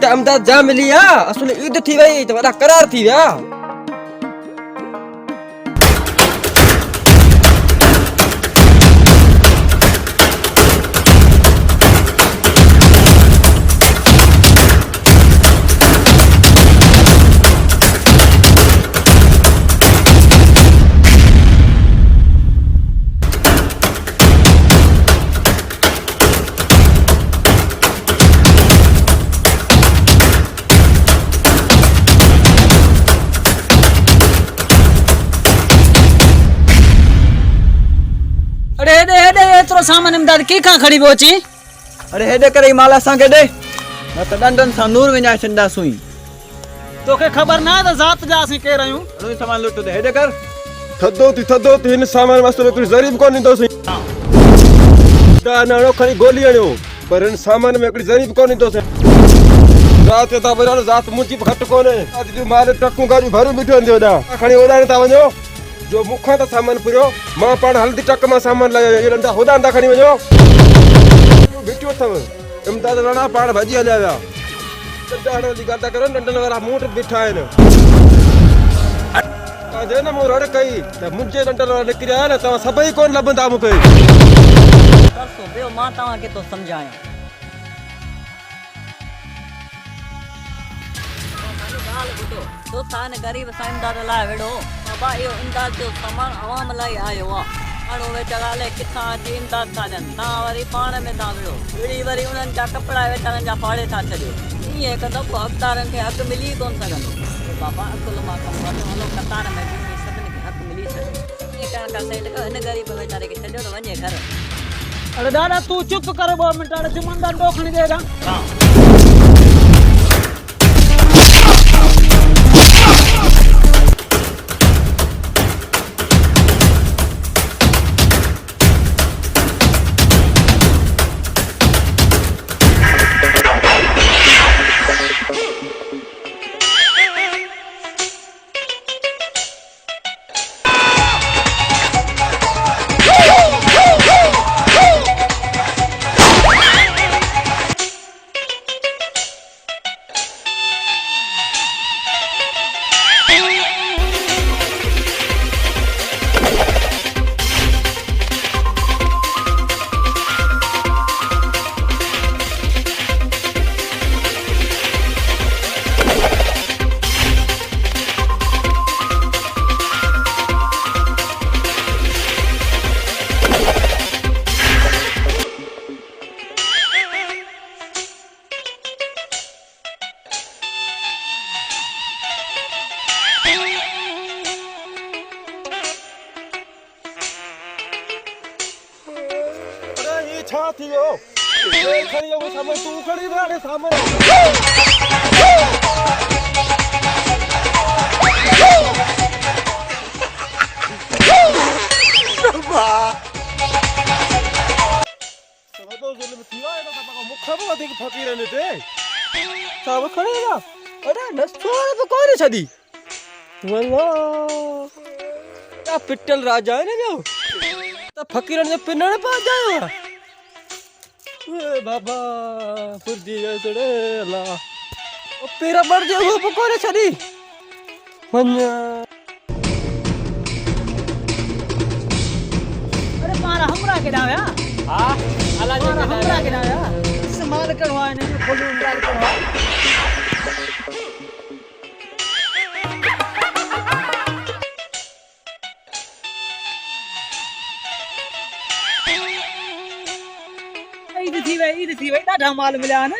अमदाद जा मिली आ असुल ईद थी वई त वडा करार थी विया। अरे हेडे हेडे एतरो सामान इमदाद की खां खड़ी पहुची। अरे हेडे करे माल असा के दे न त डंडन सा नूर विना छंदा सुई। तोखे खबर ना त जात जा सी के रहियो अरे सामान लुट दे हेडे कर थदो थी इन सामान वास्ते कोई जरीब कोन ईंदो सी दा नानो खणी गोली आणियो पर इन सामान में एकड़ी जरीब कोन ईंदो सी। रात ता बराल जात मुजी घट कोने आज जो माल ट्रकू गाड़ी भरू बिठो अंदे ओदा खणी ओदा ता वणो जो मुखा ता सामान पुरो मां पाण हल्दी ट्रक में सामान लायो ये डंडा होदा अंदा खणी वणो बिठो थव इमदाद राणा पाण भजी हलिया विया डंडा दी गादा करो डंडन वाला मूठ बिठा आइन जे न मो रड़ कई त मुझे डंडन वाला निकरिया न ता सबई कोन लबंदा मुके परसो बेओ मां तवा के तो समझाया तो थाने गरीब सा इमदाद लाए वेड़ो बाबा यो इमदाद जो सामान आवाम लाई आयो आ हाणो वे चगाले किथा जी इमदाद था जन ता वरी पाण में ता वेड़ो वरी उनन जा कपड़ा वेचारन जा फाड़े था छडियो ये कदो हकदारन के हक मिली कोन सगंदो बाबा अकुल मा कम हलो कतार में भी सबन के हक मिली सके ये कहन का सेठ को इन गरीब बेचारे के छडियो तो वने घर। अरे दादा तू चुप कर 2 मिनट अरे जुमनदार डोखणी देगा। हां छा थियो ए खणी वो सामान तू खणी वाले सामान तो जुल्म थियो है तो बाबा मुख में अधिक फकीर ने ते सब खणेगा अरे नस्तो तो कोई छदी वल्ला या पिटल राजा है ना जो त फकीरन ने पिनण पा जायो ए बाबा फुर्दी जड़े ला ओ पेरा बढ़ जे वो पकोरे छदी वन्या अरे मारा हमरा के दाव्या हां अला जे हमरा के दाव्या इस्तेमाल करवाए ने बोलू डाल करवा ईद थी वई ॾाढा माल मिलिया न।